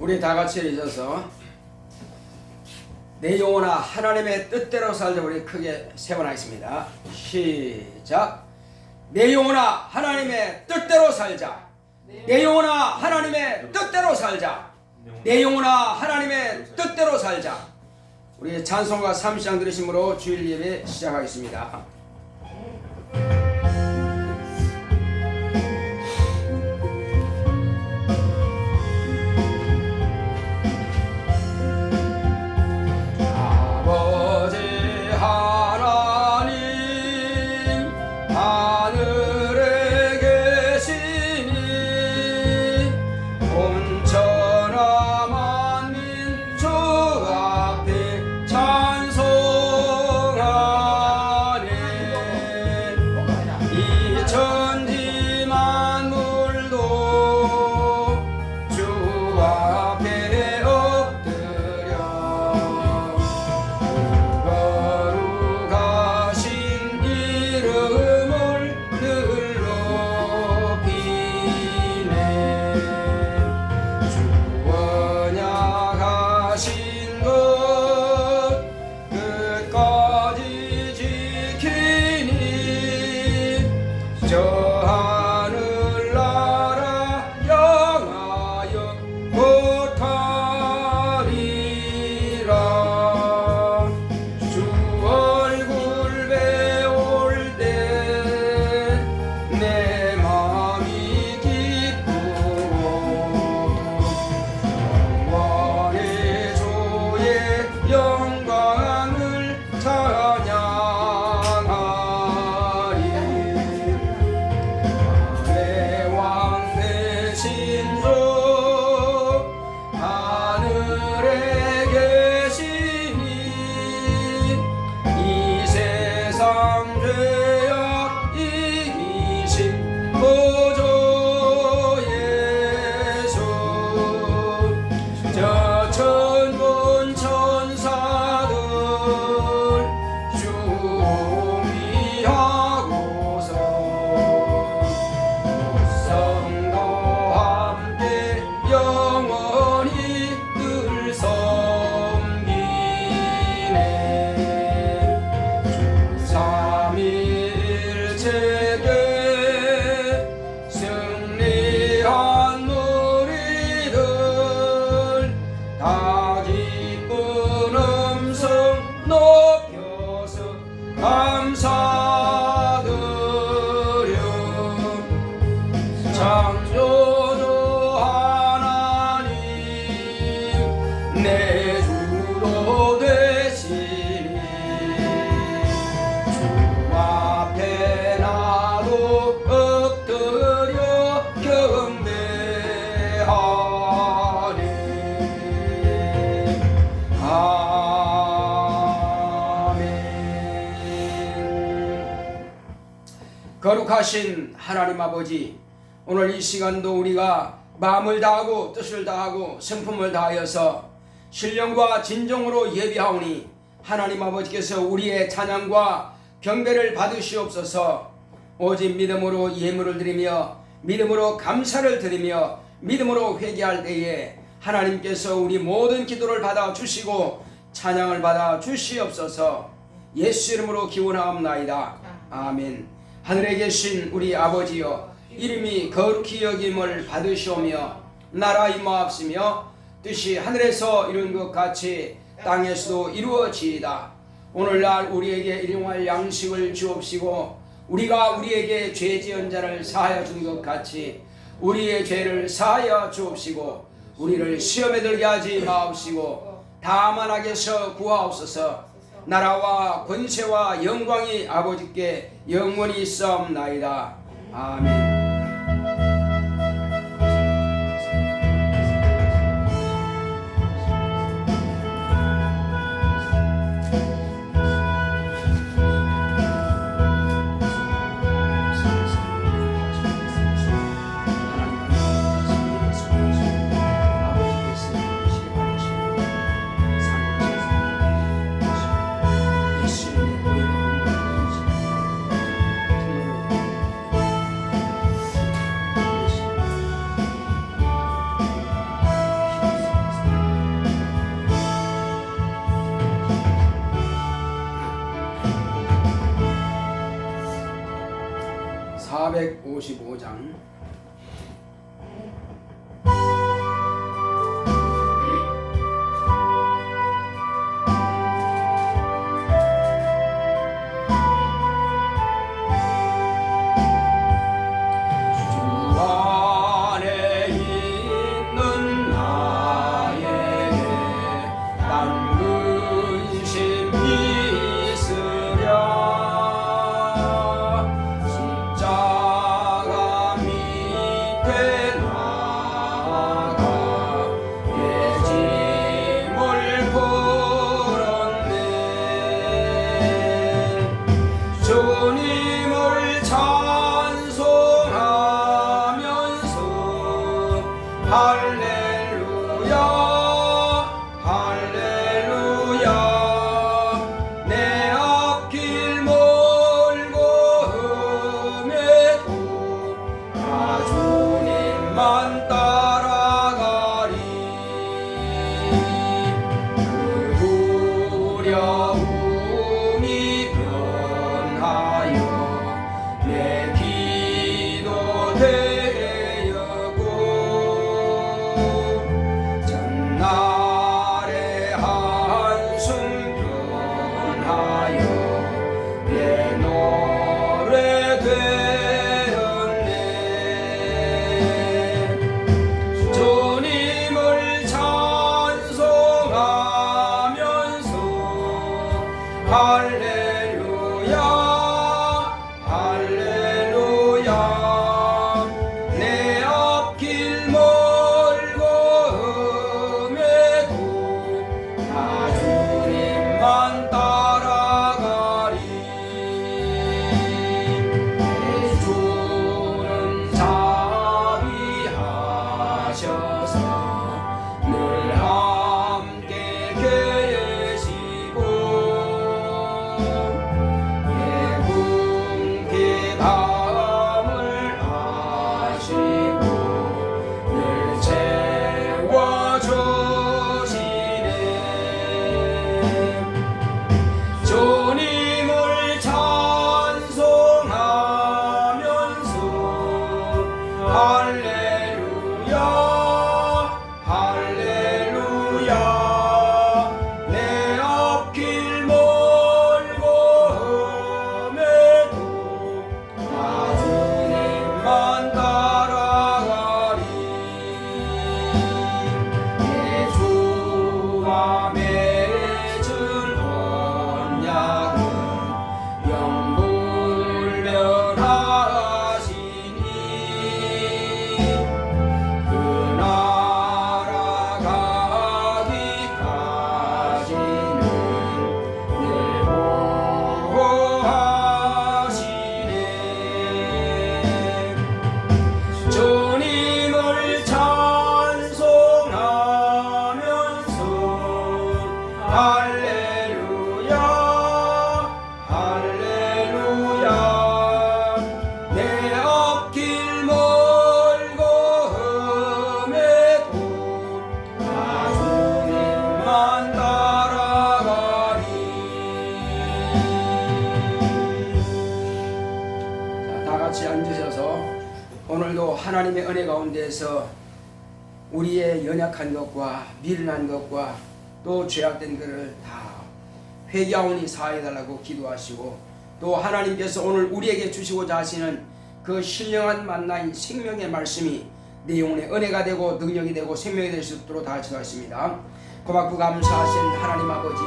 우리 다 같이 일어서서 내 영혼아 하나님의 뜻대로 살자. 우리 크게 세 번 하겠습니다. 시작. 내 영혼아 하나님의 뜻대로 살자. 내 영혼아 하나님의 뜻대로 살자. 내 영혼아 하나님의 뜻대로 살자. 우리 찬송가 3장 들으심으로 주일 예배 시작하겠습니다. 거룩하신 하나님 아버지, 오늘 이 시간도 우리가 마음을 다하고 뜻을 다하고 성품을 다하여서 신령과 진정으로 예비하오니 하나님 아버지께서 우리의 찬양과 경배를 받으시옵소서. 오직 믿음으로 예물을 드리며 믿음으로 감사를 드리며 믿음으로 회개할 때에 하나님께서 우리 모든 기도를 받아주시고 찬양을 받아주시옵소서. 예수 이름으로 기원하옵나이다. 아멘. 하늘에 계신 우리 아버지여, 이름이 거룩히 여김을 받으시오며 나라 임하옵시며 뜻이 하늘에서 이룬 것 같이 땅에서도 이루어지이다. 오늘날 우리에게 일용할 양식을 주옵시고 우리가 우리에게 죄 지은 자를 사하여 준 것 같이 우리의 죄를 사하여 주옵시고 우리를 시험에 들게 하지 마옵시고 다만 악에서 구하옵소서. 나라와 권세와 영광이 아버지께 영원히 있사옵나이다. 아멘. 55장. 주님을 찬송하면서 할렐루야 할렐루야 내 앞길 멀고 험해도 나 주님만 따라가리 그 두려움이 내 기도 되었고 전날의 한숨 변하여 내 노래 되었네 주님을 찬송하면서 할렐루야 할렐루야 내 앞길 멀고 험해도 나 주님만 따라가리 주는 자비하셔서 늘 함께 계시고 밤을 아시고 늘 채워주시네 주님을 찬송하면서 할렐루야 할렐루야 내 앞길 멀고 험해도 만 따라가리 내 주와 맺은 언약은 영불변하시니 그 나라 가기까지는 늘 보호하시네 주님을 찬송하면서 할렐루야 할렐루야 내 앞길 멀고 험해도 나 주님만 따라가리 자, 다같이 앉으셔서 오늘도 하나님의 은혜 가운데서 우리의 연약한 것과 미련한 것과 또 죄악된 것을 다 회개하오니 사해달라고 기도하시고 또 하나님께서 오늘 우리에게 주시고자 하시는 그 신령한 만나인 생명의 말씀이 내 영혼의 은혜가 되고 능력이 되고 생명이 될 수 있도록 다 기도하십니다. 고맙고 감사하신 하나님 아버지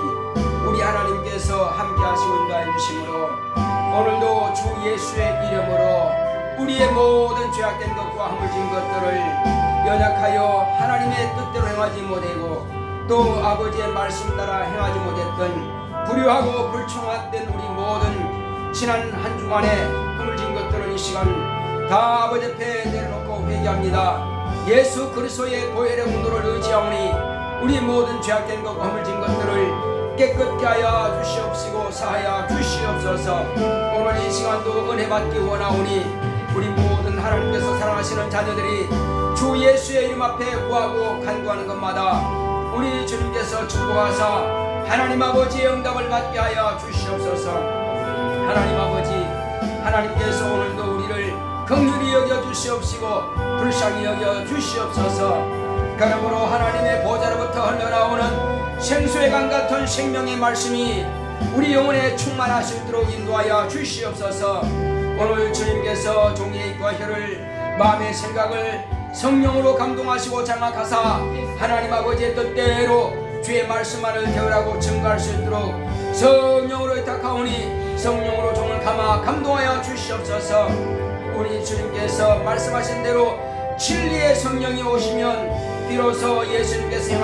우리 하나님께서 함께 하시고 인도해 주심으로 오늘도 주 예수의 이름으로 우리의 모든 죄악된 것과 허물진 것들을 연약하여 하나님의 뜻대로 행하지 못하고 또 아버지의 말씀 따라 행하지 못했던 불효하고 불충하된 우리 모든 지난 한 주간의 허물진 것들을 이 시간 다 아버지 앞에 내려놓고 회개합니다. 예수 그리스도의 보혈의 공로를 의지하오니 우리 모든 죄악된 것과 허물진 것들을 깨끗게 하여 주시옵시고 사하여 주시옵소서. 오늘 이 시간도 은혜 받기 원하오니 우리 모든 하나님께서 사랑하시는 자녀들이 주 예수의 이름 앞에 구하고 간구하는 것마다 우리 주님께서 축복하사 하나님 아버지의 응답을 받게 하여 주시옵소서. 하나님 아버지 하나님께서 오늘도 우리를 긍휼히 여겨 주시옵시고 불쌍히 여겨 주시옵소서. 그러므로 하나님의 보좌로부터 흘러나오는 생수의 강 같은 생명의 말씀이 우리 영혼에 충만하시도록 인도하여 주시옵소서. 오늘 주님께서 종의 입과 혀를 마음의 생각을 성령으로 감동하시고 장악하사 하나님 아버지의 뜻대로 주의 말씀만을 대언하고 증거할 수 있도록 성령으로 의탁하오니 성령으로 종을 감아 감동하여 주시옵소서. 우리 주님께서 말씀하신 대로 진리의 성령이 오시면 비로소 예수님께서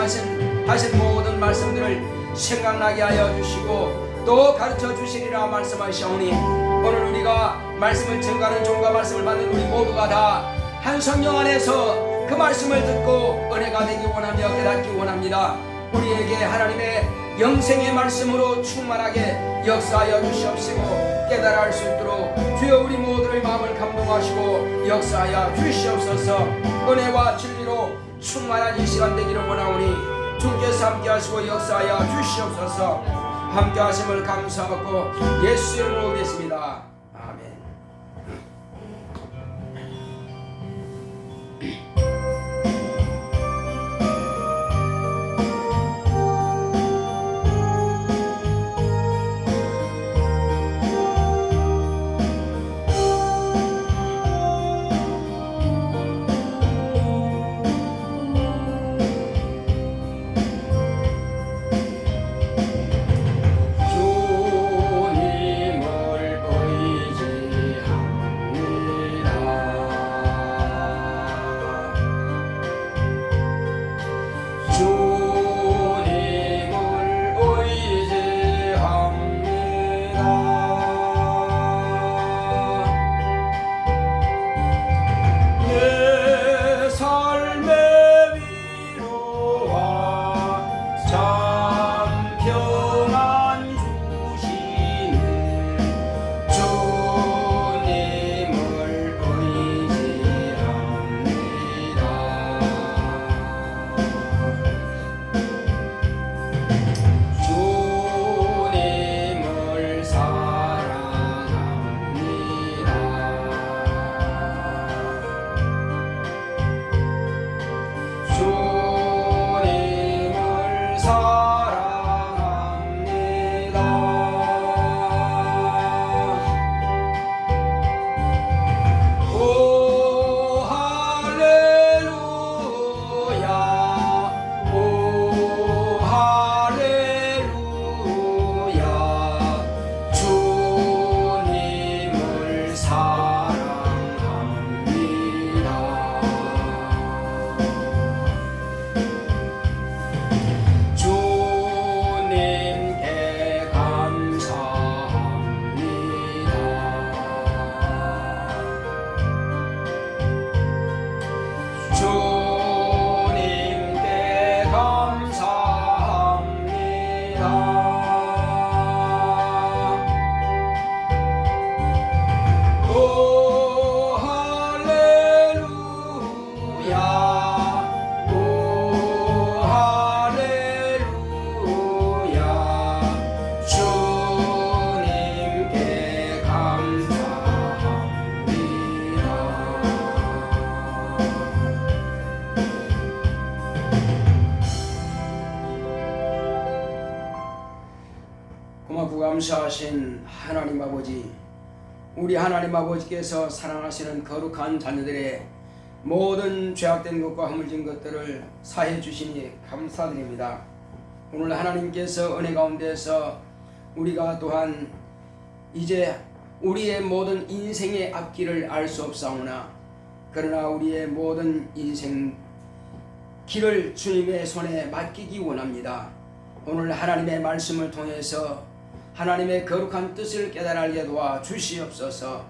하신 모든 말씀들을 생각나게 하여 주시고 또 가르쳐 주시리라 말씀하시오니 오늘 우리가 말씀을 증거하는 종과 말씀을 받는 우리 모두가 다 한 성령 안에서 그 말씀을 듣고 은혜가 되기 원하며 깨닫기 원합니다. 우리에게 하나님의 영생의 말씀으로 충만하게 역사하여 주시옵시고 깨달아 할 수 있도록 주여 우리 모두의 마음을 감동하시고 역사하여 주시옵소서. 은혜와 진리로 충만한 이 시간 되기를 원하오니 주께서 함께 하시고 역사하여 주시옵소서. 함께 하심을 감사하고 예수 이름으로 오겠습니다. 아멘. 고맙고 감사하신 하나님 아버지, 우리 하나님 아버지께서 사랑하시는 거룩한 자녀들의 모든 죄악된 것과 허물진 것들을 사해 주시니 감사드립니다. 오늘 하나님께서 은혜 가운데서 우리가 또한 이제 우리의 모든 인생의 앞길을 알 수 없사오나 그러나 우리의 모든 인생 길을 주님의 손에 맡기기 원합니다. 오늘 하나님의 말씀을 통해서 하나님의 거룩한 뜻을 깨달아 알게 도와 주시옵소서.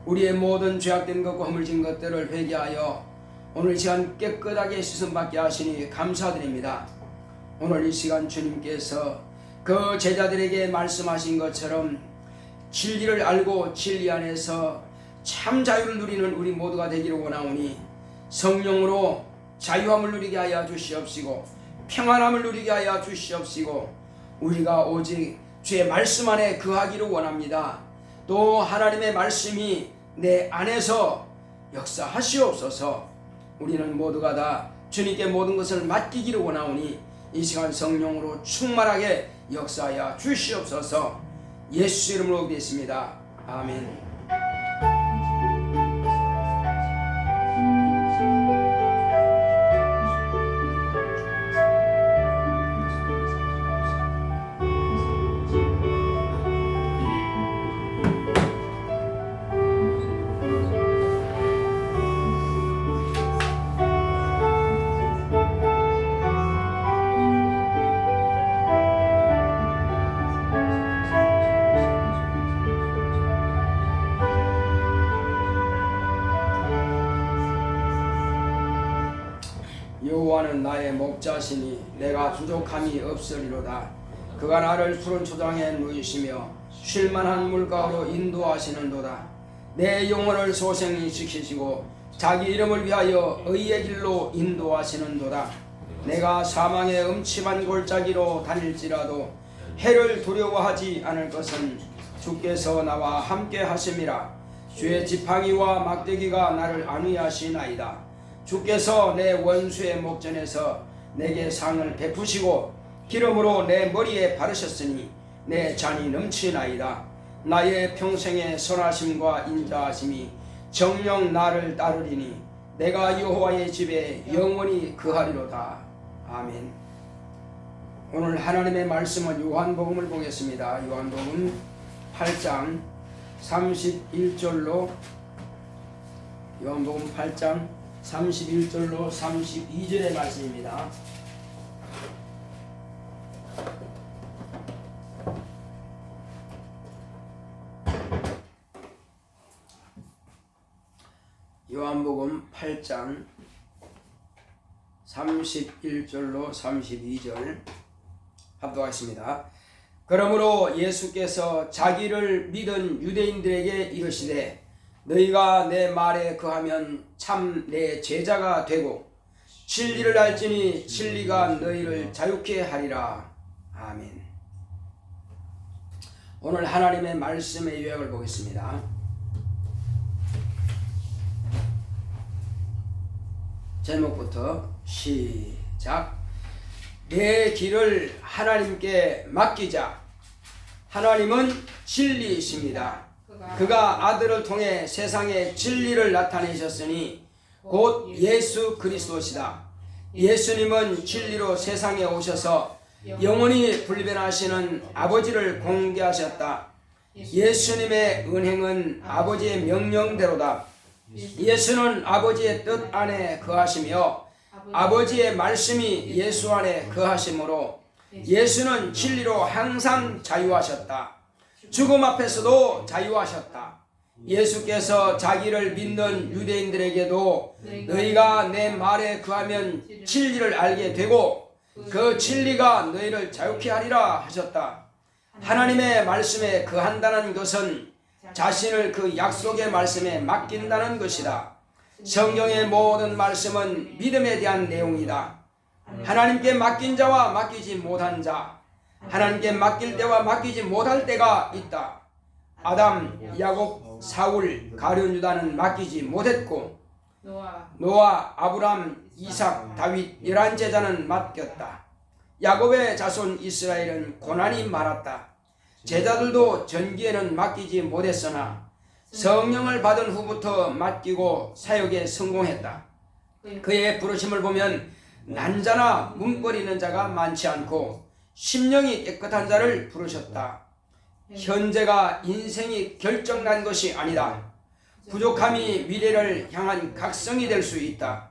우리의 모든 죄악된 것과 허물진 것들을 회개하여 오늘 시간 깨끗하게 씻음받게 하시니 감사드립니다. 오늘 이 시간 주님께서 그 제자들에게 말씀하신 것처럼 진리를 알고 진리 안에서 참 자유를 누리는 우리 모두가 되기를 원하오니 성령으로 자유함을 누리게 하여 주시옵시고 평안함을 누리게 하여 주시옵시고 우리가 오직 주의 말씀 안에 거하기를 원합니다. 또 하나님의 말씀이 내 안에서 역사하시옵소서. 우리는 모두가 다 주님께 모든 것을 맡기기를 원하오니 이 시간 성령으로 충만하게 역사하여 주시옵소서. 예수 이름으로 기도했습니다. 아멘. 여호와는 나의 목자시니 내가 부족함이 없으리로다. 그가 나를 푸른 초장에 누이시며 쉴만한 물가로 인도하시는도다. 내 영혼을 소생히 지키시고 자기 이름을 위하여 의의 길로 인도하시는도다. 내가 사망의 음침한 골짜기로 다닐지라도 해를 두려워하지 않을 것은 주께서 나와 함께 하심이라. 주의 지팡이와 막대기가 나를 안위하시나이다. 주께서 내 원수의 목전에서 내게 상을 베푸시고 기름으로 내 머리에 바르셨으니 내 잔이 넘치나이다. 나의 평생의 선하심과 인자하심이 정녕 나를 따르리니 내가 여호와의 집에 영원히 거하리로다. 아멘. 오늘 하나님의 말씀은 요한복음을 보겠습니다. 요한복음 8장 31절로 요한복음 8장 31절로 32절의 말씀입니다. 요한복음 8장 31절로 32절 합독하겠습니다. 그러므로 예수께서 자기를 믿은 유대인들에게 이르시되 너희가 내 말에 거하면 참 내 제자가 되고 진리를 알지니 진리가 너희를 자유케 하리라. 아멘. 오늘 하나님의 말씀의 요약을 보겠습니다. 제목부터 시작. 내 길을 하나님께 맡기자. 하나님은 진리이십니다. 그가 아들을 통해 세상에 진리를 나타내셨으니 곧 예수 그리스도시다. 예수님은 진리로 세상에 오셔서 영원히 불변하시는 아버지를 공개하셨다. 예수님의 은행은 아버지의 명령대로다. 예수는 아버지의 뜻 안에 거하시며 아버지의 말씀이 예수 안에 거하시므로 예수는 진리로 항상 자유하셨다. 죽음 앞에서도 자유하셨다. 예수께서 자기를 믿는 유대인들에게도 너희가 내 말에 거하면 진리를 알게 되고 그 진리가 너희를 자유케 하리라 하셨다. 하나님의 말씀에 거한다는 것은 자신을 그 약속의 말씀에 맡긴다는 것이다. 성경의 모든 말씀은 믿음에 대한 내용이다. 하나님께 맡긴 자와 맡기지 못한 자, 하나님께 맡길 때와 맡기지 못할 때가 있다. 아담, 야곱, 사울, 가룟 유다는 맡기지 못했고 노아, 아브람, 이삭, 다윗 11제자는 맡겼다. 야곱의 자손 이스라엘은 고난이 많았다. 제자들도 전기에는 맡기지 못했으나 성령을 받은 후부터 맡기고 사역에 성공했다. 그의 부르심을 보면 난자나 문거리는 자가 많지 않고 심령이 깨끗한 자를 부르셨다. 현재가 인생이 결정난 것이 아니다. 부족함이 미래를 향한 각성이 될 수 있다.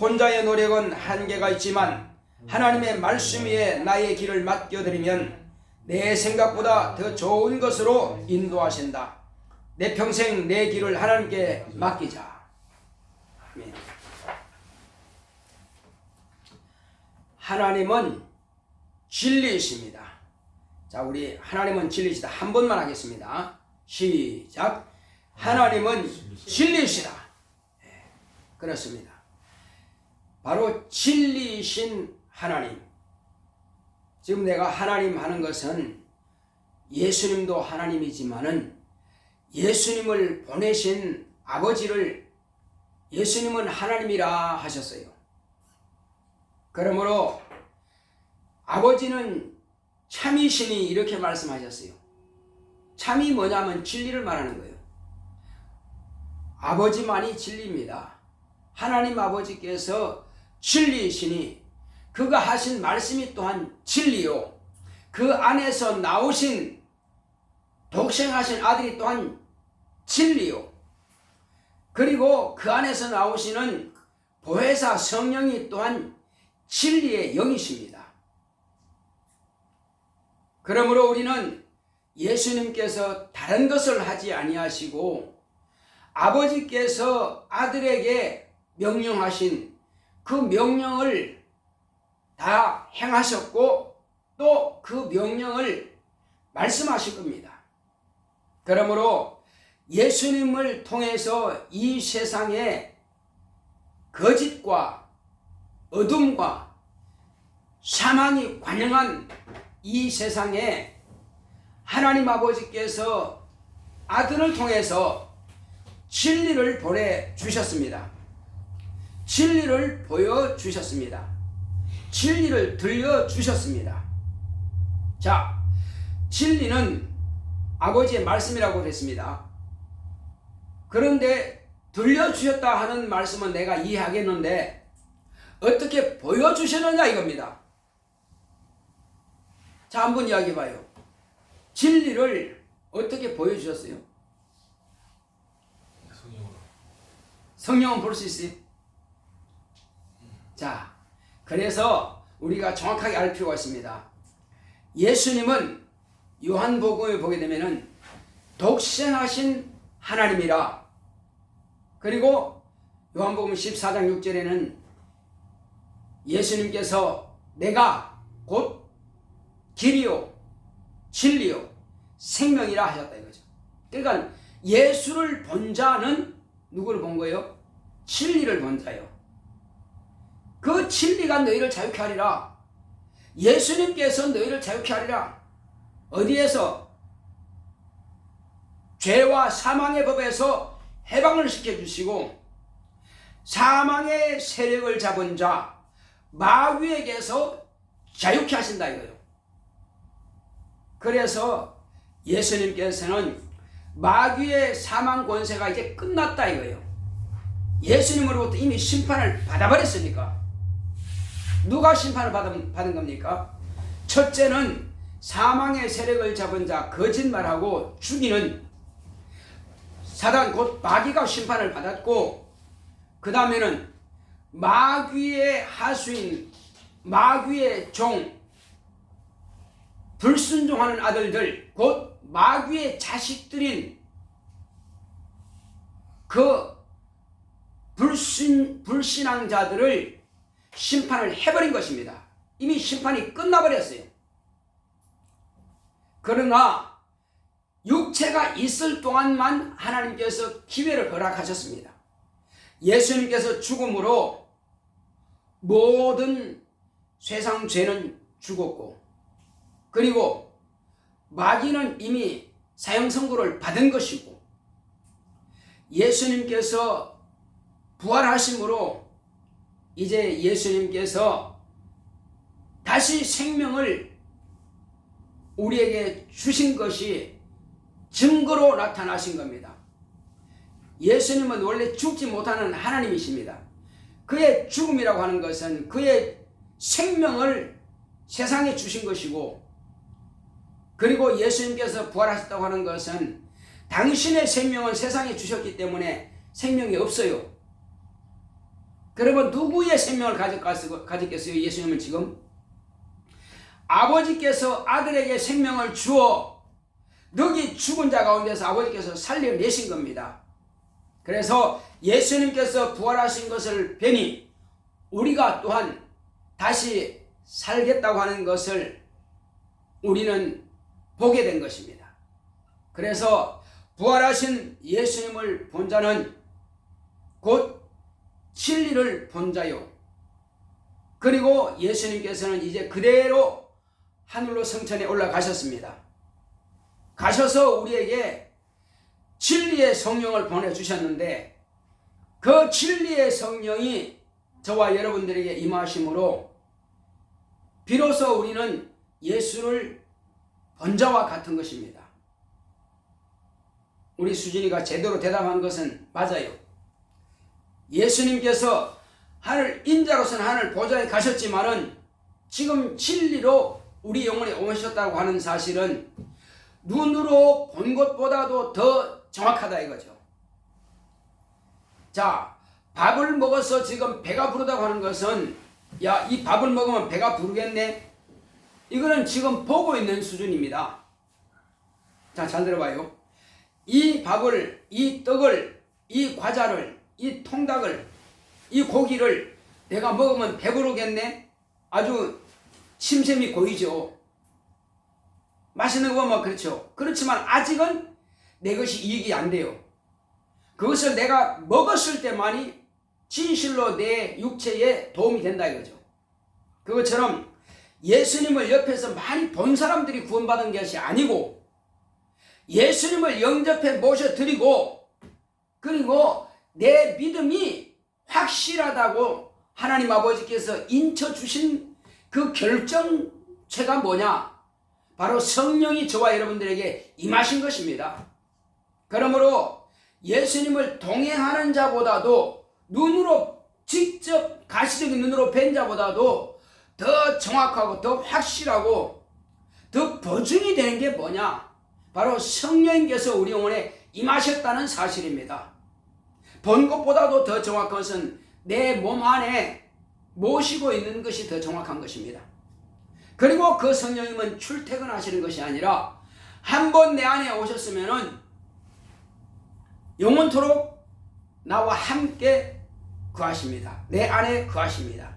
혼자의 노력은 한계가 있지만 하나님의 말씀 위에 나의 길을 맡겨드리면 내 생각보다 더 좋은 것으로 인도하신다. 내 평생 내 길을 하나님께 맡기자. 아멘. 하나님은 진리이십니다. 자, 우리 하나님은 진리시다 한 번만 하겠습니다. 시작. 하나님은 진리시다. 네, 그렇습니다. 바로 진리이신 하나님. 지금 내가 하나님 하는 것은 예수님도 하나님이지만은 예수님을 보내신 아버지를 예수님은 하나님이라 하셨어요. 그러므로 아버지는 참이시니 이렇게 말씀하셨어요. 참이 뭐냐면 진리를 말하는 거예요. 아버지만이 진리입니다. 하나님 아버지께서 진리이시니 그가 하신 말씀이 또한 진리요, 그 안에서 나오신 독생하신 아들이 또한 진리요, 그리고 그 안에서 나오시는 보혜사 성령이 또한 진리의 영이십니다. 그러므로 우리는 예수님께서 다른 것을 하지 아니하시고 아버지께서 아들에게 명령하신 그 명령을 다 행하셨고 또 그 명령을 말씀하실 겁니다. 그러므로 예수님을 통해서 이 세상에 거짓과 어둠과 사망이 관영한 이 세상에 하나님 아버지께서 아들을 통해서 진리를 보내주셨습니다. 진리를 보여주셨습니다. 진리를 들려주셨습니다. 자, 진리는 아버지의 말씀이라고 그랬습니다. 그런데 들려주셨다 하는 말씀은 내가 이해하겠는데 어떻게 보여주셨느냐 이겁니다. 자, 한번 이야기해봐요. 진리를 어떻게 보여주셨어요? 성령은 볼 수 있어요? 자, 그래서 우리가 정확하게 알 필요가 있습니다. 예수님은 요한복음에 보게 되면은 독생하신 하나님이라, 그리고 요한복음 14장 6절에는 예수님께서 내가 곧 길이요 진리요 생명이라 하셨다 이거죠. 그러니까 예수를 본 자는 누구를 본 거예요? 진리를 본 자요. 그 진리가 너희를 자유케 하리라. 예수님께서 너희를 자유케 하리라. 어디에서? 죄와 사망의 법에서 해방을 시켜주시고 사망의 세력을 잡은 자 마귀에게서 자유케 하신다 이거예요. 그래서 예수님께서는 마귀의 사망 권세가 이제 끝났다 이거예요. 예수님으로부터 이미 심판을 받아버렸으니까. 누가 심판을 받은 겁니까? 첫째는 사망의 세력을 잡은 자, 거짓말하고 죽이는 사단 곧 마귀가 심판을 받았고, 그 다음에는 마귀의 하수인 마귀의 종, 불순종하는 아들들 곧 마귀의 자식들인 그 불신앙자들을 심판을 해버린 것입니다. 이미 심판이 끝나버렸어요. 그러나 육체가 있을 동안만 하나님께서 기회를 허락하셨습니다. 예수님께서 죽음으로 모든 세상 죄는 죽었고, 그리고 마귀는 이미 사형 선고를 받은 것이고, 예수님께서 부활하심으로 이제 예수님께서 다시 생명을 우리에게 주신 것이 증거로 나타나신 겁니다. 예수님은 원래 죽지 못하는 하나님이십니다. 그의 죽음이라고 하는 것은 그의 생명을 세상에 주신 것이고, 그리고 예수님께서 부활하셨다고 하는 것은 당신의 생명은 세상에 주셨기 때문에 생명이 없어요. 그러면 누구의 생명을 가졌겠어요? 예수님은 지금 아버지께서 아들에게 생명을 주어 너기 죽은 자 가운데서 아버지께서 살려내신 겁니다. 그래서 예수님께서 부활하신 것을 뵈니 우리가 또한 다시 살겠다고 하는 것을 우리는 보게 된 것입니다. 그래서 부활하신 예수님을 본 자는 곧 진리를 본 자요. 그리고 예수님께서는 이제 그대로 하늘로 성천에 올라가셨습니다. 가셔서 우리에게 진리의 성령을 보내주셨는데 그 진리의 성령이 저와 여러분들에게 임하심으로 비로소 우리는 예수를 본 자와 같은 것입니다. 우리 수진이가 제대로 대답한 것은 맞아요. 예수님께서 하늘 인자로서는 하늘 보좌에 가셨지만은 지금 진리로 우리 영혼에 오셨다고 하는 사실은 눈으로 본 것보다도 더 정확하다 이거죠. 자, 밥을 먹어서 지금 배가 부르다고 하는 것은 야, 이 밥을 먹으면 배가 부르겠네? 이거는 지금 보고 있는 수준입니다. 자, 잘 들어봐요. 이 밥을, 이 떡을, 이 과자를, 이 통닭을, 이 고기를 내가 먹으면 배부르겠네? 아주 심셈이 고이죠. 맛있는 거 보면 그렇죠. 그렇지만 아직은 내 것이 이익이 안 돼요. 그것을 내가 먹었을 때만이 진실로 내 육체에 도움이 된다 이거죠. 그것처럼 예수님을 옆에서 많이 본 사람들이 구원받은 것이 아니고 예수님을 영접해 모셔드리고 그리고 내 믿음이 확실하다고 하나님 아버지께서 인쳐주신 그 결정체가 뭐냐? 바로 성령이 저와 여러분들에게 임하신 것입니다. 그러므로 예수님을 동행하는 자보다도 눈으로 직접 가시적인 눈으로 뵌 자보다도 더 정확하고 더 확실하고 더 보증이 되는 게 뭐냐? 바로 성령님께서 우리 영혼에 임하셨다는 사실입니다. 본 것보다도 더 정확한 것은 내 몸 안에 모시고 있는 것이 더 정확한 것입니다. 그리고 그 성령님은 출퇴근하시는 것이 아니라 한 번 내 안에 오셨으면은 영원토록 나와 함께 거하십니다. 내 안에 거하십니다.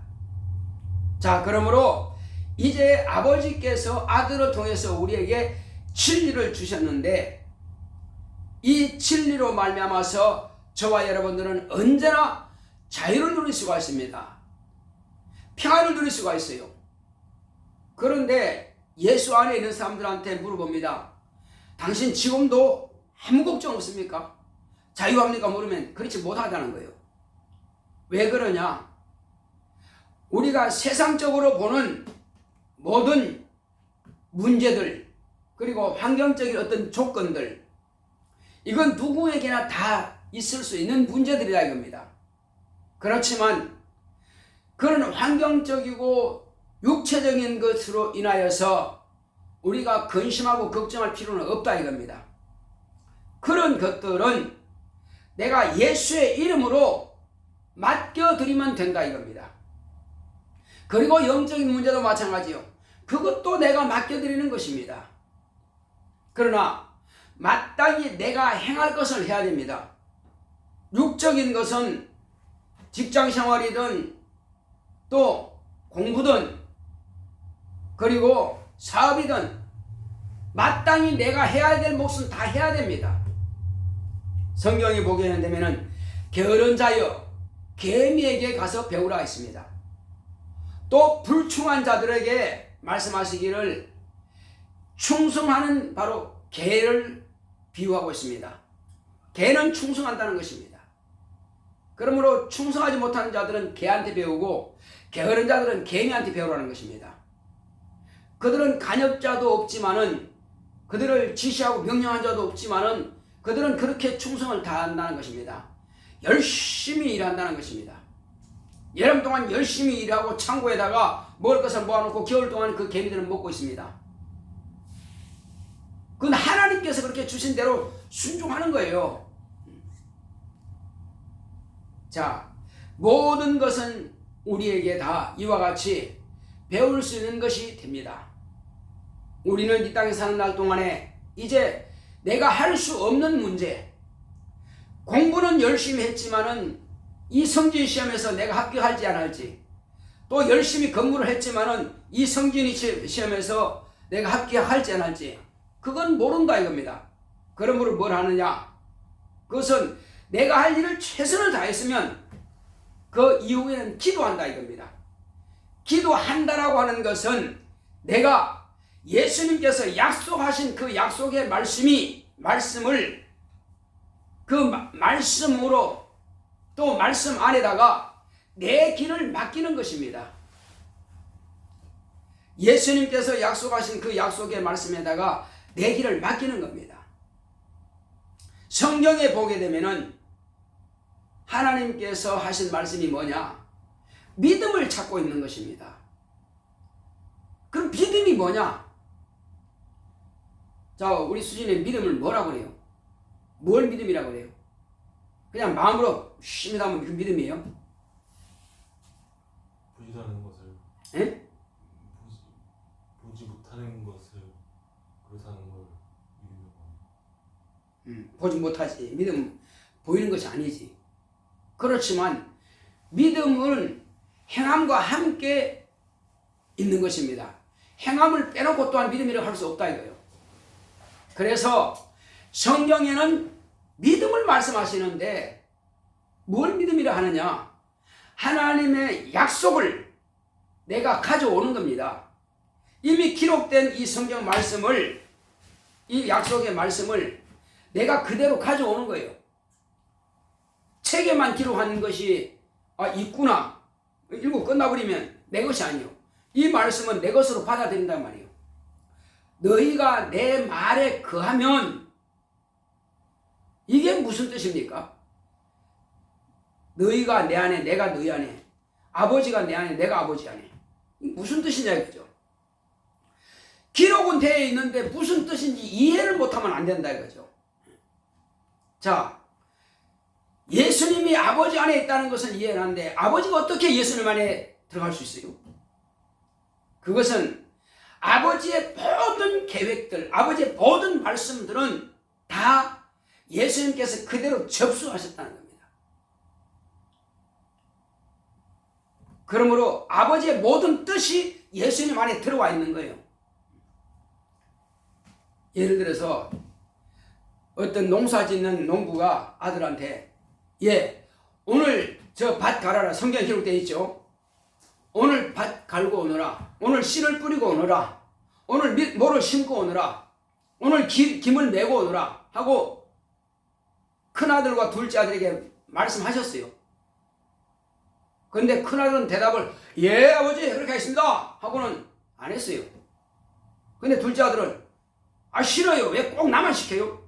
자, 그러므로 이제 아버지께서 아들을 통해서 우리에게 진리를 주셨는데 이 진리로 말미암아서 저와 여러분들은 언제나 자유를 누릴 수가 있습니다. 평안을 누릴 수가 있어요. 그런데 예수 안에 있는 사람들한테 물어봅니다. 당신 지금도 아무 걱정 없습니까? 자유합니까? 물으면 그렇지 못하다는 거예요. 왜 그러냐? 우리가 세상적으로 보는 모든 문제들 그리고 환경적인 어떤 조건들 이건 누구에게나 다 있을 수 있는 문제들이라 이겁니다. 그렇지만 그런 환경적이고 육체적인 것으로 인하여서 우리가 근심하고 걱정할 필요는 없다 이겁니다. 그런 것들은 내가 예수의 이름으로 맡겨드리면 된다 이겁니다. 그리고 영적인 문제도 마찬가지요. 그것도 내가 맡겨드리는 것입니다. 그러나 마땅히 내가 행할 것을 해야 됩니다. 육적인 것은 직장 생활이든 또 공부든 그리고 사업이든 마땅히 내가 해야 될 몫은 다 해야 됩니다. 성경이 보게 되면은 게으른 자여 개미에게 가서 배우라 했습니다. 또 불충한 자들에게 말씀하시기를 충성하는 바로 개를 비유하고 있습니다. 개는 충성한다는 것입니다. 그러므로 충성하지 못하는 자들은 개한테 배우고 게으른 자들은 개미한테 배우라는 것입니다. 그들은 간역자도 없지만은 그들을 지시하고 명령한 자도 없지만은 그들은 그렇게 충성을 다한다는 것입니다. 열심히 일한다는 것입니다. 여름 동안 열심히 일하고 창고에다가 먹을 것을 모아놓고 겨울 동안 그 개미들은 먹고 있습니다. 그건 하나님께서 그렇게 주신 대로 순종하는 거예요. 자, 모든 것은 우리에게 다 이와 같이 배울 수 있는 것이 됩니다. 우리는 이 땅에 사는 날 동안에 이제 내가 할 수 없는 문제, 공부는 열심히 했지만은 이 성진 시험에서 내가 합격할지 안 할지, 또 열심히 공부를 했지만은 이 성진 시험에서 내가 합격할지 안 할지, 그건 모른다 이겁니다. 그러므로 뭘 하느냐? 그것은 내가 할 일을 최선을 다했으면 그 이후에는 기도한다 이겁니다. 기도한다라고 하는 것은 내가 예수님께서 약속하신 그 약속의 말씀을 그 말씀으로 또 말씀 안에다가 내 길을 맡기는 것입니다. 예수님께서 약속하신 그 약속의 말씀에다가 내 길을 맡기는 겁니다. 성경에 보게 되면은 하나님께서 하신 말씀이 뭐냐? 믿음을 찾고 있는 것입니다. 그럼 믿음이 뭐냐? 자, 우리 수진의 믿음을 뭐라고 그래요? 뭘 믿음이라고 그래요? 그냥 마음으로 심하면 그 믿음이에요? 보지도 않는 것을 예? 보지 못하는 것을 그렇다는 걸 믿음이라고. 보지 못하지. 믿음 보이는 것이 아니지. 그렇지만 믿음은 행함과 함께 있는 것입니다. 행함을 빼놓고 또한 믿음이라고 할 수 없다 이거예요. 그래서 성경에는 믿음을 말씀하시는데 뭘 믿음이라 하느냐? 하나님의 약속을 내가 가져오는 겁니다. 이미 기록된 이 성경 말씀을, 이 약속의 말씀을 내가 그대로 가져오는 거예요. 책에만 기록한 것이 있구나 읽고 끝나버리면 내 것이 아니요. 이 말씀은 내 것으로 받아들인단 말이에요. 너희가 내 말에 거하면, 이게 무슨 뜻입니까? 너희가 내 안에, 내가 너희 안에, 아버지가 내 안에, 내가 아버지 안에. 무슨 뜻이냐 이거죠. 기록은 되어 있는데 무슨 뜻인지 이해를 못하면 안 된다 이거죠. 자, 예수님이 아버지 안에 있다는 것은 이해를 하는데 아버지가 어떻게 예수님 안에 들어갈 수 있어요? 그것은 아버지의 모든 계획들, 아버지의 모든 말씀들은 다 예수님께서 그대로 접수하셨다는 겁니다. 그러므로 아버지의 모든 뜻이 예수님 안에 들어와 있는 거예요. 예를 들어서 어떤 농사 짓는 농부가 아들한테 오늘 저 밭 갈아라. 성경 기록되어 있죠. 오늘 밭 갈고 오너라. 오늘 씨를 뿌리고 오너라. 오늘 모를 심고 오너라. 오늘 김을 메고 오너라 하고 큰아들과 둘째 아들에게 말씀하셨어요. 그런데 큰아들은 대답을 예 아버지 그렇게 하겠습니다 하고는 안 했어요. 근데 둘째 아들은 싫어요. 왜 꼭 나만 시켜요?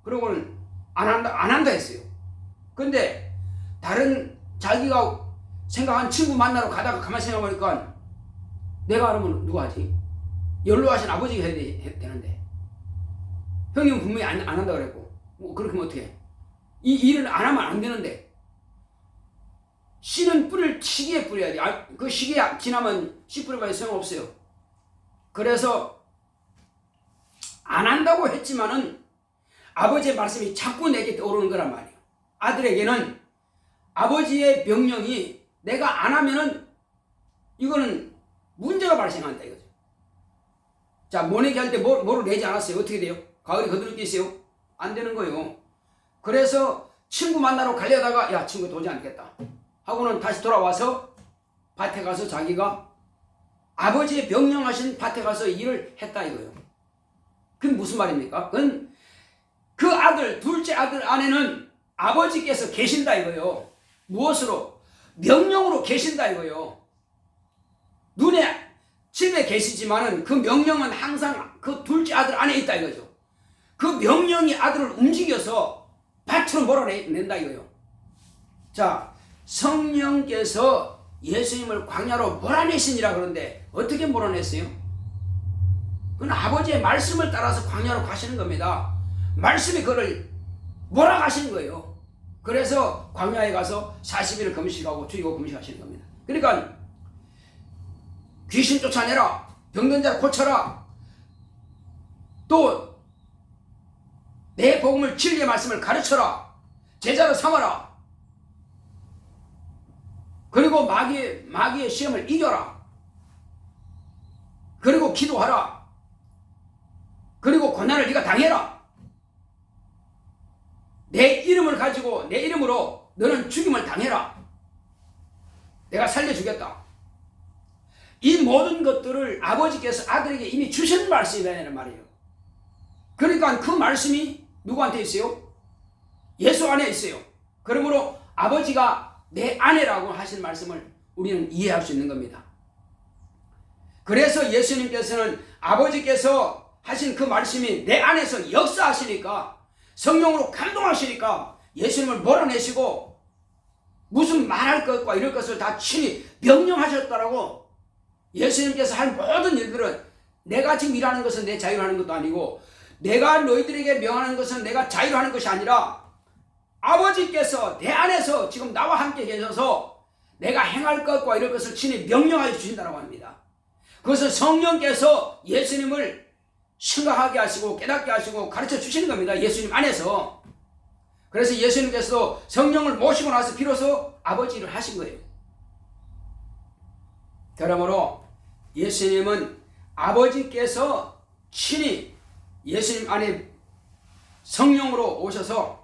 그러고는 안 한다 했어요. 근데 다른 자기가 생각한 친구 만나러 가다가 가만히 생각해보니까 내가 안 하면 누가 하지? 연로하신 아버지가 해야 되는데 형님은 분명히 안 한다고 그랬고 그렇게 하면 어떻게 해? 이 일을 안 하면 안 되는데 씨는 뿌릴 시기에 뿌려야지. 그 시기에 지나면 씨 뿌려봐야 소용없어요. 그래서 안 한다고 했지만은 아버지의 말씀이 자꾸 내게 떠오르는 거란 말이에요. 아들에게는 아버지의 명령이 내가 안 하면은 이거는 문제가 발생한다 이거죠. 자, 모내기 할 때 뭐를 내지 않았어요. 어떻게 돼요? 가을이 거두를 게 있어요? 안 되는 거예요. 그래서 친구 만나러 가려다가 야 친구 도저히 안 되겠다 하고는 다시 돌아와서 밭에 가서 자기가 아버지의 명령하신 밭에 가서 일을 했다 이거예요. 그게 무슨 말입니까? 그건 그 아들, 둘째 아들 안에는 아버지께서 계신다 이거예요. 무엇으로? 명령으로 계신다 이거예요. 눈에 집에 계시지만은 그 명령은 항상 그 둘째 아들 안에 있다 이거죠. 그 명령이 아들을 움직여서 밭으로 몰아낸다 이거예요. 자, 성령께서 예수님을 광야로 몰아내시니라 그러는데 어떻게 몰아냈어요? 그건 아버지의 말씀을 따라서 광야로 가시는 겁니다. 말씀이 그를 몰아가시는 거예요. 그래서 광야에 가서 40일을 금식하고 죽이고 금식하시는 겁니다. 그러니까 귀신 쫓아내라, 병든 자를 고쳐라, 또 내 복음을 진리의 말씀을 가르쳐라, 제자로 삼아라, 그리고 마귀의 시험을 이겨라, 그리고 기도하라, 그리고 고난을 네가 당해라, 내 이름을 가지고 내 이름으로 너는 죽임을 당해라, 내가 살려주겠다. 이 모든 것들을 아버지께서 아들에게 이미 주신 말씀이라는 말이에요. 그러니까 그 말씀이 누구한테 있어요? 예수 안에 있어요. 그러므로 아버지가 내 아내라고 하신 말씀을 우리는 이해할 수 있는 겁니다. 그래서 예수님께서는 아버지께서 하신 그 말씀이 내 안에서 역사하시니까, 성령으로 감동하시니까 예수님을 몰아내시고 무슨 말할 것과 이럴 것을 다 친히 명령하셨다라고. 예수님께서 한 모든 일들은 내가 지금 일하는 것은 내 자유로 하는 것도 아니고, 내가 너희들에게 명하는 것은 내가 자유로 하는 것이 아니라 아버지께서 내 안에서 지금 나와 함께 계셔서 내가 행할 것과 이럴 것을 친히 명령하여 주신다고 합니다. 그것을 성령께서 예수님을 생각하게 하시고 깨닫게 하시고 가르쳐 주시는 겁니다. 예수님 안에서. 그래서 예수님께서도 성령을 모시고 나서 비로소 아버지를 하신 거예요. 그러므로 예수님은 아버지께서 친히 예수님 안에 성령으로 오셔서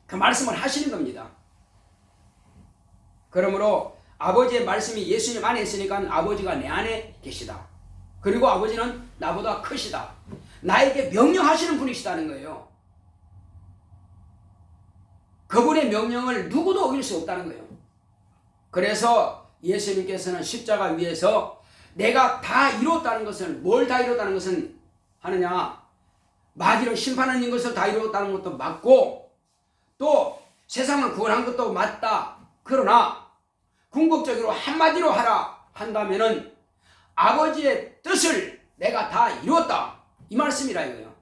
그 말씀을 하시는 겁니다. 그러므로 아버지의 말씀이 예수님 안에 있으니까 아버지가 내 안에 계시다. 그리고 아버지는 나보다 크시다. 나에게 명령하시는 분이시다는 거예요. 그분의 명령을 누구도 어길 수 없다는 거예요. 그래서 예수님께서는 십자가 위에서 내가 다 이뤘다는 것은, 뭘 다 이뤘다는 것은 하느냐, 마귀를 심판하는 것을 다 이뤘다는 것도 맞고, 또 세상을 구원한 것도 맞다. 그러나 궁극적으로 한마디로 하라 한다면은 아버지의 뜻을 내가 다 이루었다, 이 말씀이라 이거예요.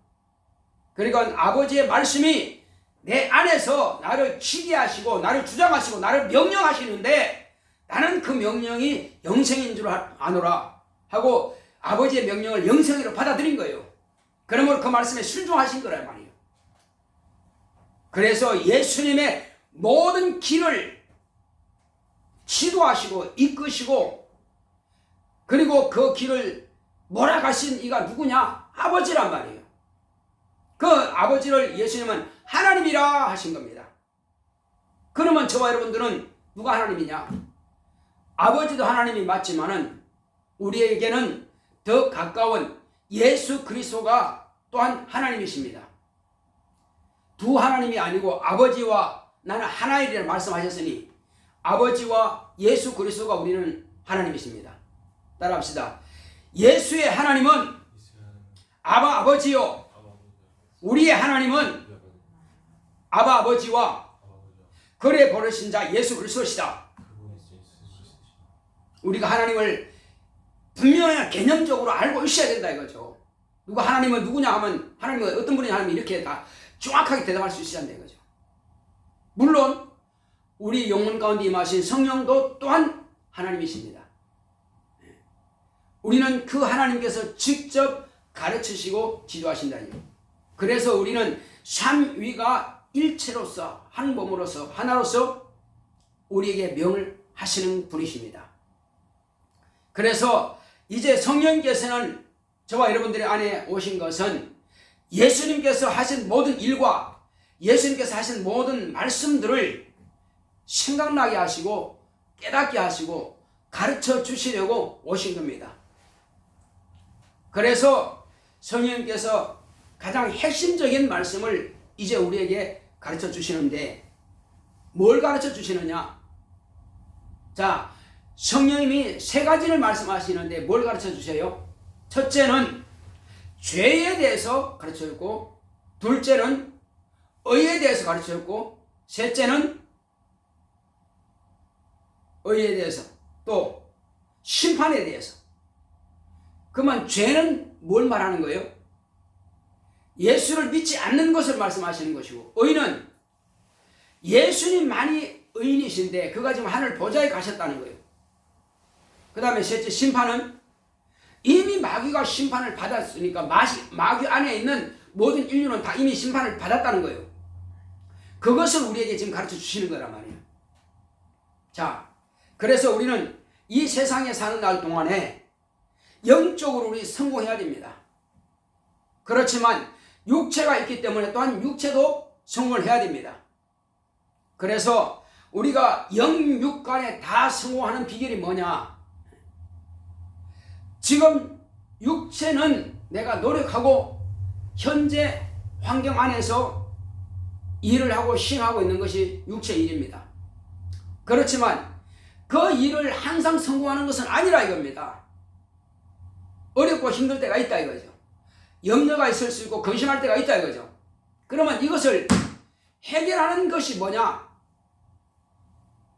그러니까 아버지의 말씀이 내 안에서 나를 치게 하시고 나를 주장하시고 나를 명령하시는데, 나는 그 명령이 영생인 줄 아노라 하고 아버지의 명령을 영생으로 받아들인 거예요. 그러므로 그 말씀에 순종하신 거란 말이에요. 그래서 예수님의 모든 길을 지도하시고 이끄시고, 그리고 그 길을 몰아가신 이가 누구냐? 아버지란 말이에요. 그 아버지를 예수님은 하나님이라 하신 겁니다. 그러면 저와 여러분들은 누가 하나님이냐? 아버지도 하나님이 맞지만은 우리에게는 더 가까운 예수 그리스도가 또한 하나님이십니다. 두 하나님이 아니고 아버지와 나는 하나이라 말씀하셨으니 아버지와 예수 그리스도가 우리는 하나님이십니다. 따라합시다. 예수의 하나님은 아바 아버지요, 우리의 하나님은 아바 아버지와 거래 버리신 자 예수 그리스도시다. 우리가 하나님을 분명히 개념적으로 알고 있어야 된다 이거죠. 누가 하나님은 누구냐 하면 하나님은 어떤 분이 하나님 이렇게 다 정확하게 대답할 수 있어야 한다 이거죠. 물론 우리 영혼 가운데 임하신 성령도 또한 하나님이십니다. 우리는 그 하나님께서 직접 가르치시고 지도하신다니요. 그래서 우리는 삼위가 일체로서 한 몸으로서 하나로서 우리에게 명을 하시는 분이십니다. 그래서 이제 성령께서는 저와 여러분들의 안에 오신 것은 예수님께서 하신 모든 일과 예수님께서 하신 모든 말씀들을 생각나게 하시고 깨닫게 하시고 가르쳐 주시려고 오신 겁니다. 그래서 성령께서 가장 핵심적인 말씀을 이제 우리에게 가르쳐 주시는데, 뭘 가르쳐 주시느냐? 자, 성령님이 세 가지를 말씀하시는데 뭘 가르쳐 주세요? 첫째는 죄에 대해서 가르쳐 줬고, 둘째는 의에 대해서 가르쳐 줬고, 셋째는 의에 대해서, 또 심판에 대해서. 그러면 죄는 뭘 말하는 거예요? 예수를 믿지 않는 것을 말씀하시는 것이고, 의는 예수님만이 의인이신데 그가 지금 하늘 보좌에 가셨다는 거예요. 그 다음에 셋째, 심판은 이미 마귀가 심판을 받았으니까 마귀 안에 있는 모든 인류는 다 이미 심판을 받았다는 거예요. 그것을 우리에게 지금 가르쳐 주시는 거란 말이에요. 자, 그래서 우리는 이 세상에 사는 날 동안에 영적으로 우리 성공해야 됩니다. 그렇지만 육체가 있기 때문에 또한 육체도 성공을 해야 됩니다. 그래서 우리가 영육 간에 다 성공하는 비결이 뭐냐? 지금 육체는 내가 노력하고 현재 환경 안에서 일을 하고 시행하고 있는 것이 육체의 일입니다. 그렇지만 그 일을 항상 성공하는 것은 아니라 이겁니다. 어렵고 힘들 때가 있다 이거죠. 염려가 있을 수 있고 근심할 때가 있다 이거죠. 그러면 이것을 해결하는 것이 뭐냐?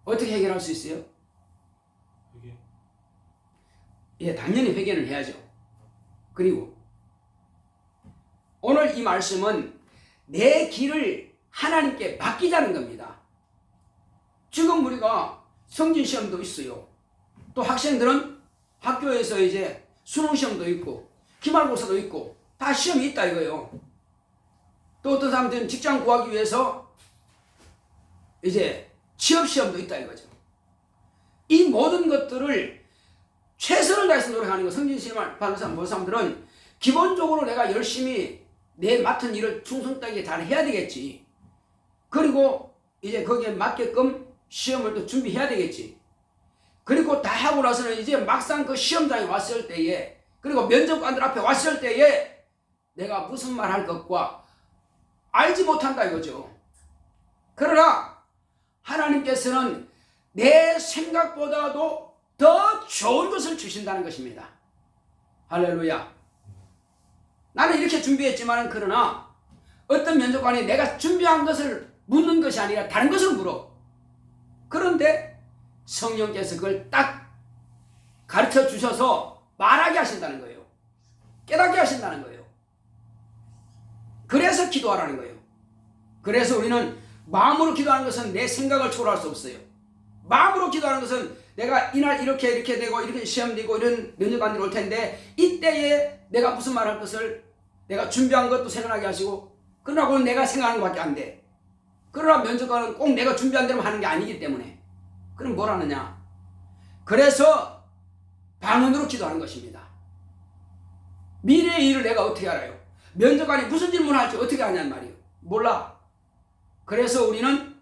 어떻게 해결할 수 있어요? 회개. 예, 당연히 회개는 해야죠. 그리고 오늘 이 말씀은 내 길을 하나님께 맡기자는 겁니다. 지금 우리가 성진시험도 있어요. 또 학생들은 학교에서 이제 수능시험도 있고 기말고사도 있고 다 시험이 있다 이거예요. 또 어떤 사람들은 직장 구하기 위해서 이제 취업시험도 있다 이거죠. 이 모든 것들을 최선을 다해서 노력하는 거. 성진시험을 받는 사람들은 기본적으로 내가 열심히 내 맡은 일을 충성되게 잘 해야 되겠지. 그리고 이제 거기에 맞게끔 시험을 또 준비해야 되겠지. 그리고 다 하고 나서는 이제 막상 그 시험장에 왔을 때에, 그리고 면접관들 앞에 왔을 때에 내가 무슨 말 할 것과 알지 못한다 이거죠. 그러나 하나님께서는 내 생각보다도 더 좋은 것을 주신다는 것입니다. 할렐루야. 나는 이렇게 준비했지만 그러나 어떤 면접관이 내가 준비한 것을 묻는 것이 아니라 다른 것을 물어. 그런데 성령께서 그걸 딱 가르쳐 주셔서 말하게 하신다는 거예요. 깨닫게 하신다는 거예요. 그래서 기도하라는 거예요. 그래서 우리는 마음으로 기도하는 것은 내 생각을 초월할 수 없어요. 마음으로 기도하는 것은 내가 이날 이렇게 되고 이렇게 시험 되고 이런 면접관들이 올 텐데 이때에 내가 무슨 말 할 것을 내가 준비한 것도 생각나게 하시고, 그러나 그건 내가 생각하는 것밖에 안 돼. 그러나 면접관은 꼭 내가 준비한 대로 하는 게 아니기 때문에 그럼 뭘 하느냐? 그래서 방언으로 기도하는 것입니다. 미래의 일을 내가 어떻게 알아요? 면접관이 무슨 질문을 할지 어떻게 하냐는 말이에요. 몰라. 그래서 우리는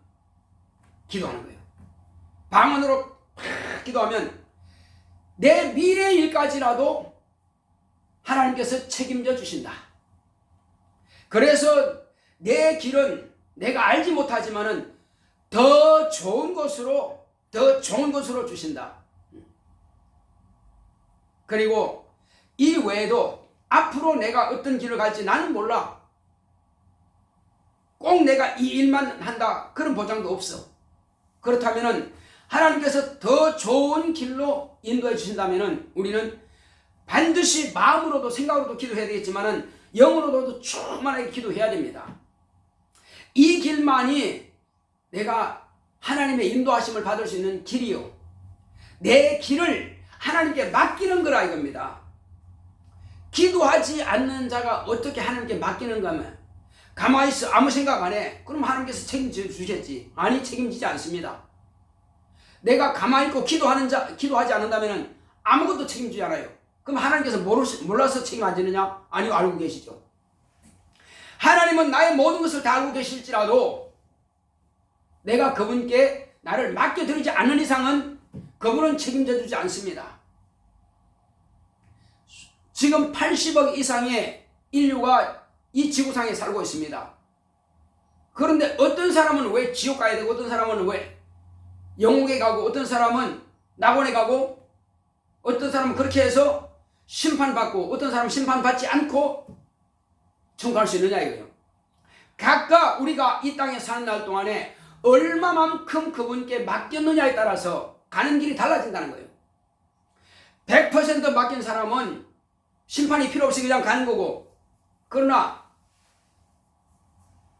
기도하는 거예요. 방언으로 기도하면 내 미래의 일까지라도 하나님께서 책임져 주신다. 그래서 내 길은 내가 알지 못하지만은 더 좋은 것으로 주신다. 그리고 이 외에도 앞으로 내가 어떤 길을 갈지 나는 몰라. 꼭 내가 이 일만 한다 그런 보장도 없어. 그렇다면은 하나님께서 더 좋은 길로 인도해 주신다면은 우리는 반드시 마음으로도 생각으로도 기도해야 되겠지만은 영으로도 충만하게 기도해야 됩니다. 이 길만이 내가 하나님의 인도하심을 받을 수 있는 길이요. 내 길을 하나님께 맡기는 거라 이겁니다. 기도하지 않는 자가 어떻게 하나님께 맡기는가 하면 가만히 있어 아무 생각 안 해. 그럼 하나님께서 책임져 주겠지. 아니, 책임지지 않습니다. 내가 가만히 있고 기도하지 않는다면 아무것도 책임지지 않아요. 그럼 하나님께서 몰라서 책임 안 지느냐? 아니요, 알고 계시죠. 하나님은 나의 모든 것을 다 알고 계실지라도 내가 그분께 나를 맡겨드리지 않는 이상은 그분은 책임져 주지 않습니다. 지금 80억 이상의 인류가 이 지구상에 살고 있습니다. 그런데 어떤 사람은 왜 지옥 가야 되고 어떤 사람은 왜 영옥에 가고 어떤 사람은 낙원에 가고 어떤 사람은 그렇게 해서 심판받고 어떤 사람은 심판받지 않고 천국할 수 있느냐 이거예요. 각각 우리가 이 땅에 사는 날 동안에 얼마만큼 그분께 맡겼느냐에 따라서 가는 길이 달라진다는 거예요. 100% 맡긴 사람은 심판이 필요 없이 그냥 가는 거고, 그러나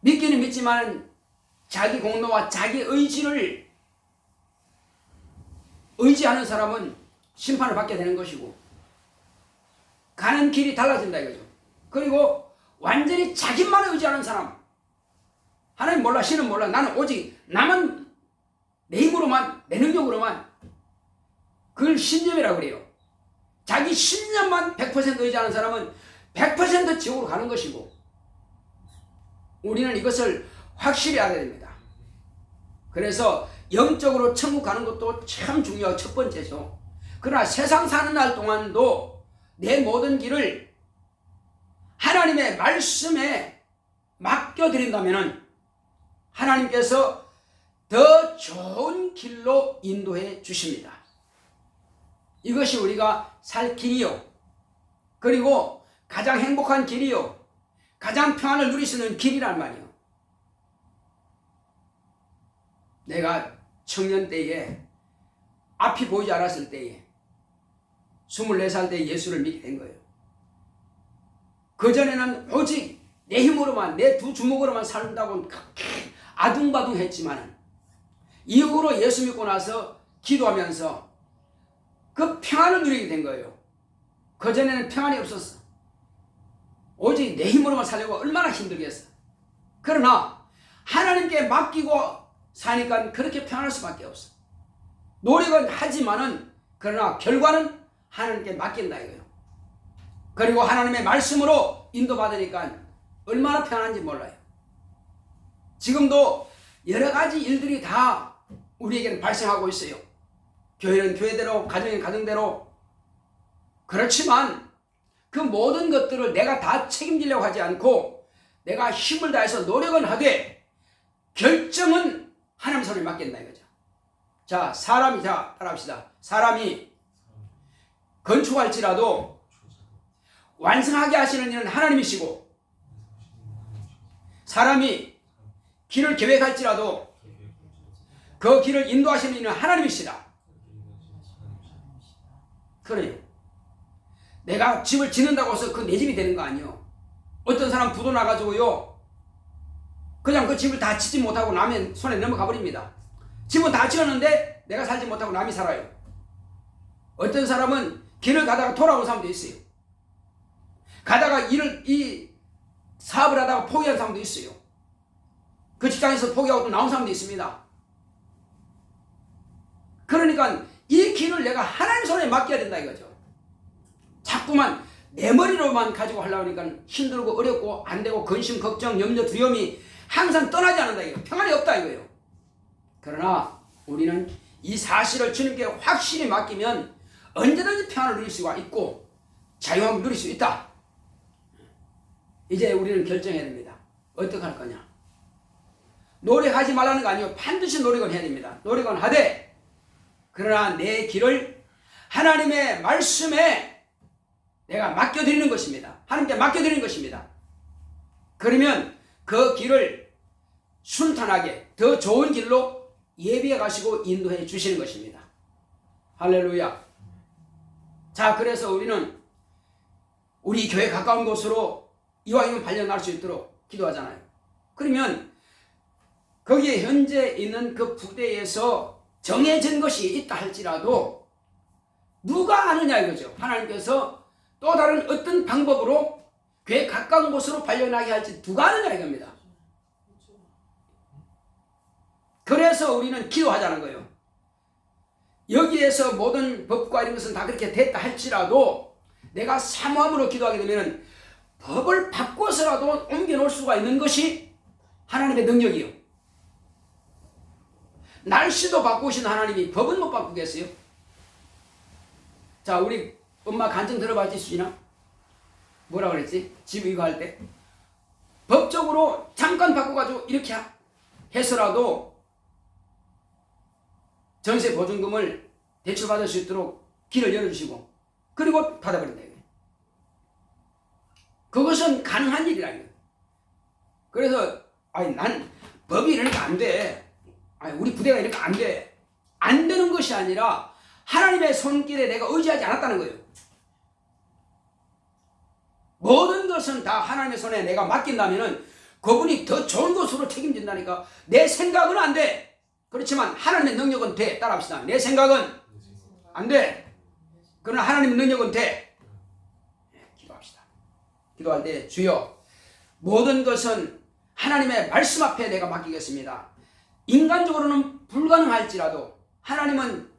믿기는 믿지만 자기 공로와 자기 의지를 의지하는 사람은 심판을 받게 되는 것이고 가는 길이 달라진다 이거죠. 그리고 완전히 자기만 의지하는 사람, 하나님 몰라 신은 몰라 나는 오직 나만 내 힘으로만 내 능력으로만, 그걸 신념이라고 그래요. 자기 신념만 100% 의지하는 사람은 100% 지옥으로 가는 것이고 우리는 이것을 확실히 알아야 됩니다. 그래서 영적으로 천국 가는 것도 참 중요하고 첫 번째죠. 그러나 세상 사는 날 동안도 내 모든 길을 하나님의 말씀에 맡겨드린다면 하나님께서 더 좋은 길로 인도해 주십니다. 이것이 우리가 살 길이요, 그리고 가장 행복한 길이요, 가장 평안을 누릴 수 있는 길이란 말이요. 내가 청년 때에 앞이 보이지 않았을 때에 24살 때 예수를 믿게 된 거예요. 그전에는 오직 내 힘으로만, 내 두 주먹으로만 산다고 아둥바둥 했지만 이후로 예수 믿고 나서 기도하면서 그 평안을 누리게 된 거예요. 그전에는 평안이 없었어. 오직 내 힘으로만 살려고 얼마나 힘들겠어. 그러나 하나님께 맡기고 사니까 그렇게 평안할 수밖에 없어. 노력은 하지만은 그러나 결과는 하나님께 맡긴다 이거예요. 그리고 하나님의 말씀으로 인도받으니까 얼마나 편한지 몰라요. 지금도 여러 가지 일들이 다 우리에게는 발생하고 있어요. 교회는 교회대로, 가정은 가정대로. 그렇지만 그 모든 것들을 내가 다 책임지려고 하지 않고 내가 힘을 다해서 노력은 하되 결정은 하나님 손에 맡긴다 이거죠. 자, 사람이, 자, 따라합시다. 사람이 건축할지라도 완성하게 하시는 이는 하나님이시고, 사람이 길을 계획할지라도 그 길을 인도하시는 이는 하나님이시다. 그래요. 내가 집을 짓는다고 해서 그 내 집이 되는 거 아니요. 어떤 사람 부도 나가지고요, 그냥 그 집을 다 짓지 못하고 남의 손에 넘어가 버립니다. 집은 다 지었는데 내가 살지 못하고 남이 살아요. 어떤 사람은 길을 가다가 돌아온 사람도 있어요. 가다가 이 사업을 하다가 포기한 사람도 있어요. 그 직장에서 포기하고 또 나온 사람도 있습니다. 그러니까 이 길을 내가 하나님 손에 맡겨야 된다 이거죠. 자꾸만 내 머리로만 가지고 하려고 하니까 힘들고 어렵고 안 되고 근심, 걱정, 염려, 두려움이 항상 떠나지 않는다 이거. 평안이 없다 이거예요. 그러나 우리는 이 사실을 주님께 확실히 맡기면 언제든지 평안을 누릴 수가 있고 자유함을 누릴 수 있다. 이제 우리는 결정해야 됩니다. 어떻게 할 거냐. 노력하지 말라는 거 아니에요. 반드시 노력은 해야 됩니다. 노력은 하되, 그러나 내 길을 하나님의 말씀에 내가 맡겨드리는 것입니다. 하나님께 맡겨드리는 것입니다. 그러면 그 길을 순탄하게 더 좋은 길로 예비해 가시고 인도해 주시는 것입니다. 할렐루야. 자, 그래서 우리는 우리 교회 가까운 곳으로 이왕이면 발령날 수 있도록 기도하잖아요. 그러면 거기에 현재 있는 그 부대에서 정해진 것이 있다 할지라도 누가 아느냐 이거죠. 하나님께서 또 다른 어떤 방법으로 교회 가까운 곳으로 발령나게 할지 누가 아느냐 이겁니다. 그래서 우리는 기도하자는 거예요. 여기에서 모든 법과 이런 것은 다 그렇게 됐다 할지라도 내가 사모함으로 기도하게 되면 법을 바꿔서라도 옮겨 놓을 수가 있는 것이 하나님의 능력이요. 날씨도 바꾸신 하나님이 법은 못 바꾸겠어요? 자, 우리 엄마 간증 들어봤지, 수진아? 뭐라 그랬지? 집 이거 할 때 법적으로 잠깐 바꿔가지고 이렇게 해서라도 전세 보증금을 대출받을 수 있도록 길을 열어주시고 그리고 받아버린다. 그것은 가능한 일이라요. 그래서 난 법이 이러니까 안 돼. 우리 부대가 이러니까 안 돼. 안 되는 것이 아니라 하나님의 손길에 내가 의지하지 않았다는 거예요. 모든 것은 다 하나님의 손에 내가 맡긴다면은 그분이 더 좋은 것으로 책임진다니까. 내 생각은 안 돼. 그렇지만 하나님의 능력은 돼. 따라합시다. 내 생각은 안 돼. 그러나 하나님의 능력은 돼. 기도합시다. 기도할 때 주여 모든 것은 하나님의 말씀 앞에 내가 맡기겠습니다. 인간적으로는 불가능할지라도 하나님은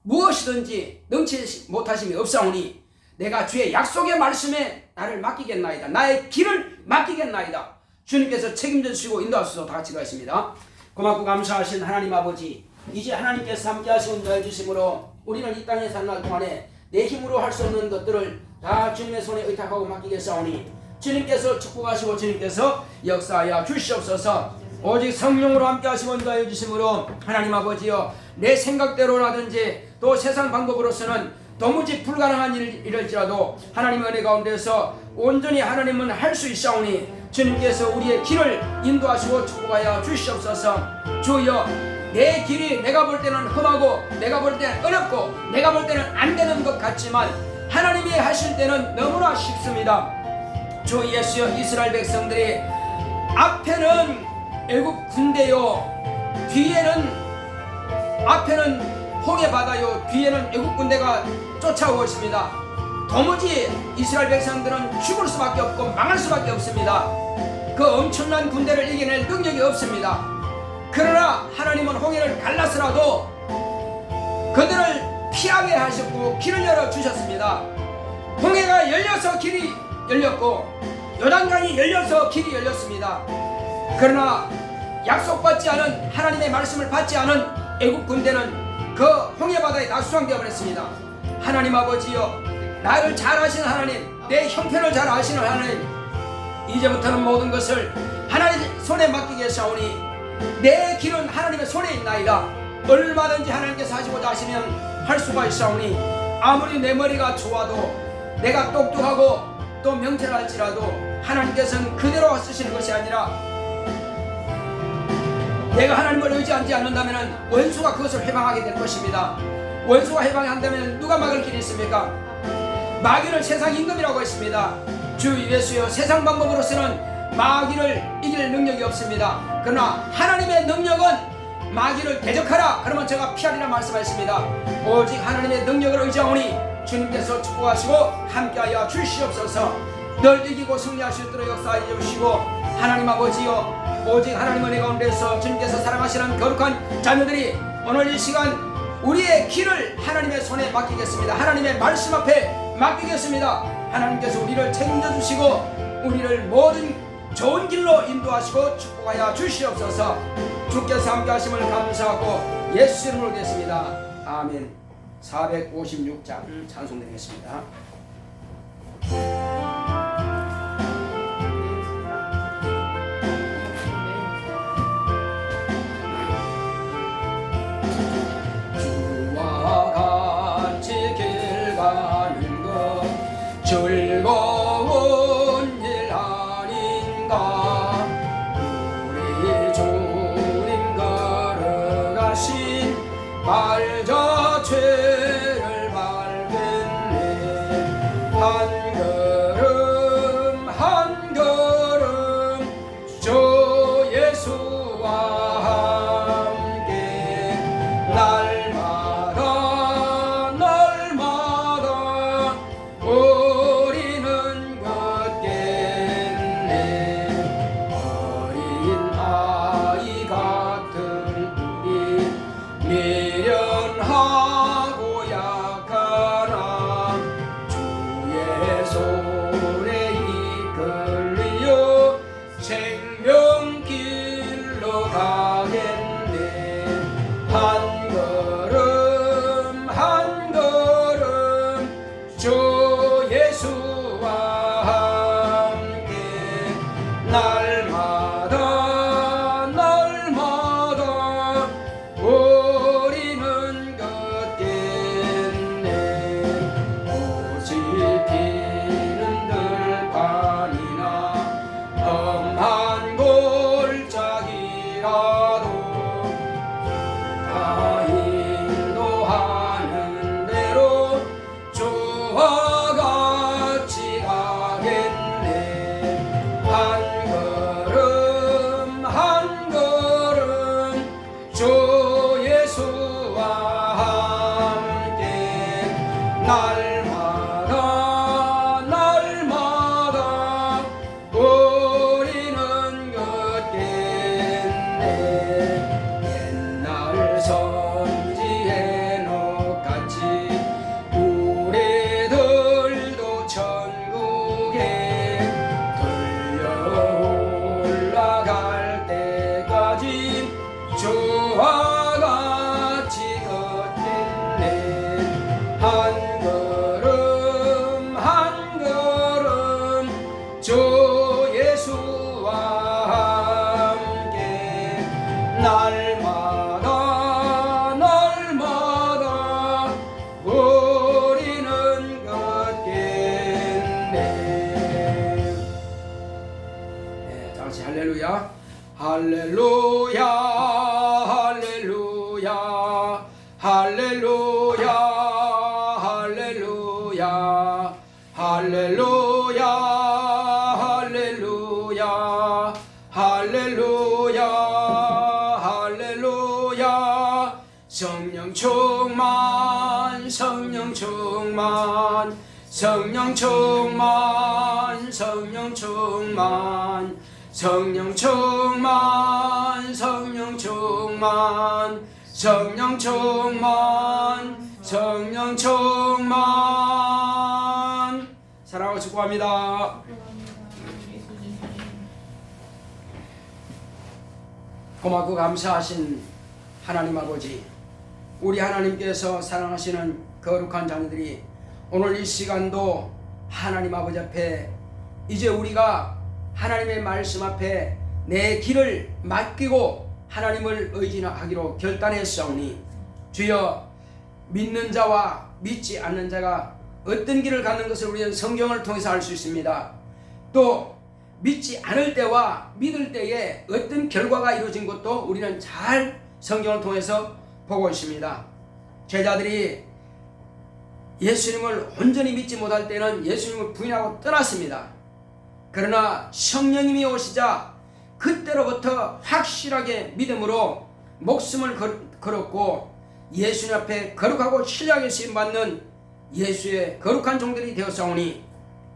무엇이든지 능치 못하심이 없사오니 내가 주의 약속의 말씀에 나를 맡기겠나이다. 나의 길을 맡기겠나이다. 주님께서 책임져 주시고 인도하소서. 다 같이 가겠습니다. 고맙고 감사하신 하나님 아버지, 이제 하나님께서 함께 하시고 인도해 주심으로 우리는 이 땅에 사는 날 동안에 내 힘으로 할 수 없는 것들을 다 주님의 손에 의탁하고 맡기겠사오니 주님께서 축복하시고 주님께서 역사하여 주시옵소서. 오직 성령으로 함께 하시고 인도하여 주심으로 하나님 아버지여 내 생각대로라든지 또 세상 방법으로서는 도무지 불가능한 일일지라도 하나님의 은혜 가운데서 온전히 하나님은 할 수 있사오니 주님께서 우리의 길을 인도하시고 축복하여 주시옵소서. 주여 내 길이 내가 볼 때는 험하고 내가 볼 때는 어렵고 내가 볼 때는 안 되는 것 같지만 하나님이 하실 때는 너무나 쉽습니다. 주 예수여 이스라엘 백성들이 앞에는 애국 군대요 앞에는 홍해 바다요 뒤에는 애국 군대가 쫓아오고 있습니다. 도무지 이스라엘 백성들은 죽을 수밖에 없고 망할 수밖에 없습니다. 그 엄청난 군대를 이겨낼 능력이 없습니다. 그러나 하나님은 홍해를 갈라서라도 그들을 피하게 하셨고 길을 열어주셨습니다. 홍해가 열려서 길이 열렸고 요단강이 열려서 길이 열렸습니다. 그러나 약속받지 않은 하나님의 말씀을 받지 않은 애국 군대는 그 홍해바다에 다 수상되어 버렸습니다. 하나님 아버지여 나를 잘 아시는 하나님, 내 형편을 잘 아시는 하나님, 이제부터는 모든 것을 하나님 손에 맡기겠사오니 내 길은 하나님의 손에 있나이다. 얼마든지 하나님께서 하시고자 하시면 할 수가 있사오니 아무리 내 머리가 좋아도 내가 똑똑하고 또 명철할지라도 하나님께서는 그대로 쓰시는 것이 아니라 내가 하나님을 의지하지 않는다면 원수가 그것을 해방하게 될 것입니다. 원수가 해방한다면 누가 막을 길이 있습니까? 마귀는 세상 임금이라고 했습니다. 주 예수여 세상 방법으로서는 마귀를 이길 능력이 없습니다. 그러나 하나님의 능력은 마귀를 대적하라 그러면 제가 피하리라 말씀하셨습니다. 오직 하나님의 능력을 의지하오니 주님께서 축복하시고 함께하여 주시옵소서. 늘 이기고 승리할 수 있도록 역사해 주시고 하나님 아버지여 오직 하나님 은혜 가운데서 주님께서 사랑하시는 거룩한 자녀들이 오늘 이 시간 우리의 길을 하나님의 손에 맡기겠습니다. 하나님의 말씀 앞에 맡기겠습니다. 하나님께서 우리를 책임져 주시고 우리를 모든 좋은 길로 인도하시고 축복하여 주시옵소서. 주께서 함께 하심을 감사하고 예수 이름으로 드리겠습니다. 아멘. 456장 찬송드리겠습니다. 즐거운 일 아닌가. 우리 주님 걸어가신 발자 죄를 밟겠네. 한 걸음 한 걸음 주 예수와 함께 날마다 미련하고 약하나 주의 손에 이끌려 생명길로 가겠네. 한 걸음 한 걸음 주 예수와 함께 날마다 우리는 걷겠네. 꽃이 피는 들판이나 험한 골짜기라도 다 인도하는 대로 주와 같이 가겠네. 한 걸음 한 걸음 주 예수와 함께 날마다 우리는 걷겠네. 옛날 선지 해녹같이 우리들도 천국에 들려 올라갈 때까지 주와 같이 걷겠네. 한 걸 할렐루야 할렐루야 할렐루야 할렐루야 할렐루야 할렐루야 할렐루야 할렐루야 성령 충만 성령 충만 성령 충만 성령 충만 성령 충만 성령 충만 성령 충만 성령 충만 사랑하고 축복합니다. 고맙고 감사하신 하나님 아버지, 우리 하나님께서 사랑하시는 거룩한 자녀들이 오늘 이 시간도 하나님 아버지 앞에 이제 우리가 하나님의 말씀 앞에 내 길을 맡기고 하나님을 의지하기로 결단했사오니 주여, 믿는 자와 믿지 않는 자가 어떤 길을 가는 것을 우리는 성경을 통해서 알 수 있습니다. 또 믿지 않을 때와 믿을 때에 어떤 결과가 이루어진 것도 우리는 잘 성경을 통해서 보고 있습니다. 제자들이 예수님을 온전히 믿지 못할 때는 예수님을 부인하고 떠났습니다. 그러나 성령님이 오시자 그때로부터 확실하게 믿음으로 목숨을 걸었고 예수님 앞에 거룩하고 신령하게 쓰임받는 예수의 거룩한 종들이 되었사오니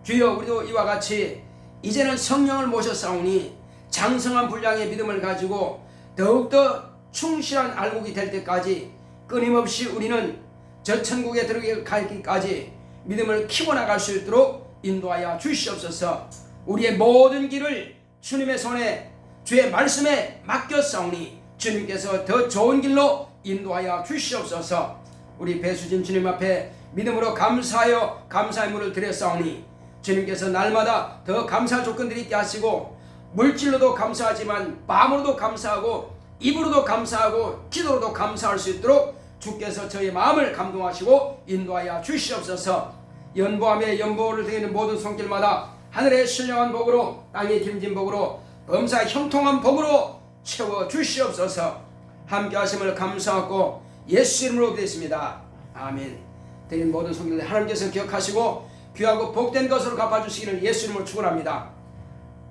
주여, 우리도 이와 같이 이제는 성령을 모셨사오니 장성한 분량의 믿음을 가지고 더욱더 충실한 알곡이 될 때까지 끊임없이 우리는 저 천국에 들어가기까지 믿음을 키워 나갈 수 있도록 인도하여 주시옵소서. 우리의 모든 길을 주님의 손에 주의 말씀에 맡겼사오니 주님께서 더 좋은 길로 인도하여 주시옵소서. 우리 배수진 주님 앞에 믿음으로 감사하여 감사의 물을 드렸사오니 주님께서 날마다 더 감사할 조건들이 있게 하시고 물질로도 감사하지만 마음으로도 감사하고 입으로도 감사하고 기도로도 감사할 수 있도록 주께서 저의 마음을 감동하시고 인도하여 주시옵소서. 연보함에 연보를 드리는 모든 손길마다 하늘의 신령한 복으로 땅의 기름진 복으로 범사의 형통한 복으로 채워 주시옵소서. 함께 하심을 감사하고 예수 이름으로 기도했습니다. 아멘. 드린 모든 손길을 하나님께서 기억하시고 귀하고 복된 것으로 갚아주시기를 예수 이름으로 축원합니다.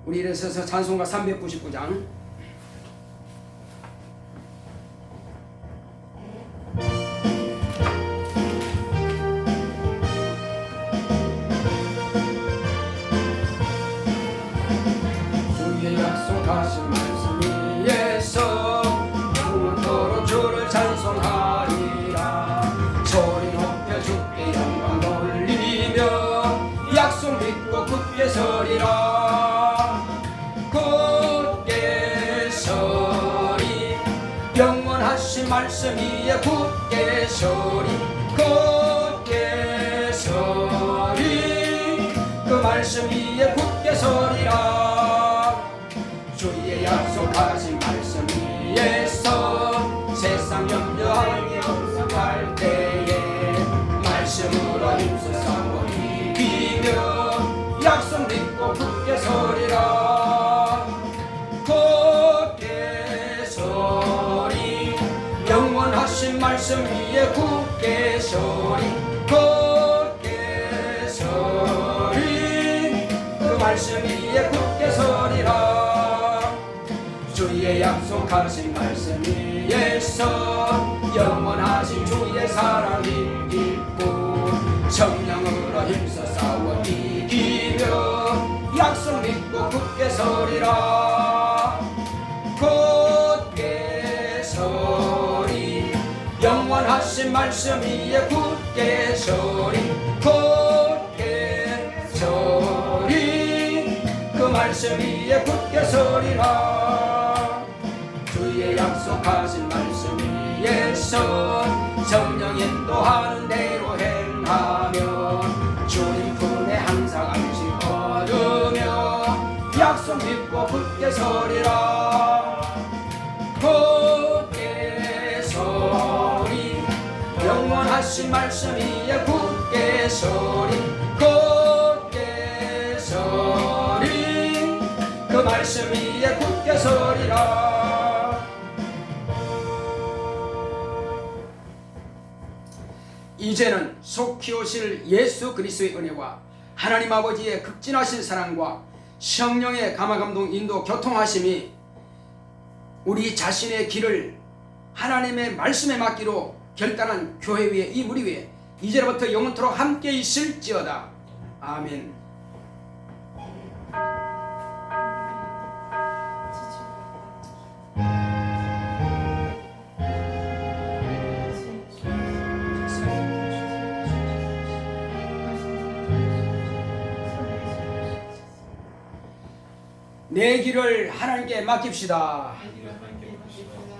우리 일어서서 찬송가 399장 주의 약속하신 말씀 위에서 영원토록 주를 찬송하리라. 소리 높여 주께 영광 돌리며 약속 믿고 굳게 서리라. 굳게 서리 영원하신 말씀 위에 굳게 서리 굳게 서리 그 말씀 위에 굳게 서리라. 주의 약속하신 말씀 위에서 세상 염려하기 없어갈 때에 말씀으로 힘써 싸워 이기며 약속 믿고 굳게 서리라. 굳게 서리 영원하신 말씀 위에 굳게 서리 굳게 서리 그 말씀 위에 굳게 서리라. 주의 약속하신 말씀 위에서 영원하신 주의 사랑이 있고 성령으로 힘써 싸워 이기며 약속 믿고 굳게 서리라. 굳게 서리 영원하신 말씀 위에 굳게 서리 굳게 서리 그 말씀 위에 굳게 서리라. 주의 약속하신 말씀 위에서 성령 인도하는 대로 행하며 주님 품에 항상 안식 얻으며 약속 믿고 굳게 서리라. 굳게 서리 영원하신 말씀 위에 굳게 서리 굳게 서리 그 말씀 위에 굳게 서리라. 이제는 속히 오실 예수 그리스도의 은혜와 하나님 아버지의 극진하신 사랑과 성령의 감화감동 인도 교통하심이 우리 자신의 길을 하나님의 말씀에 맡기로 결단한 교회 위에 이 무리 위에 이제부터 영원토록 함께 있을지어다. 아멘. 내 길을 하나님께 맡깁시다. 이를 하나님께 맡기시고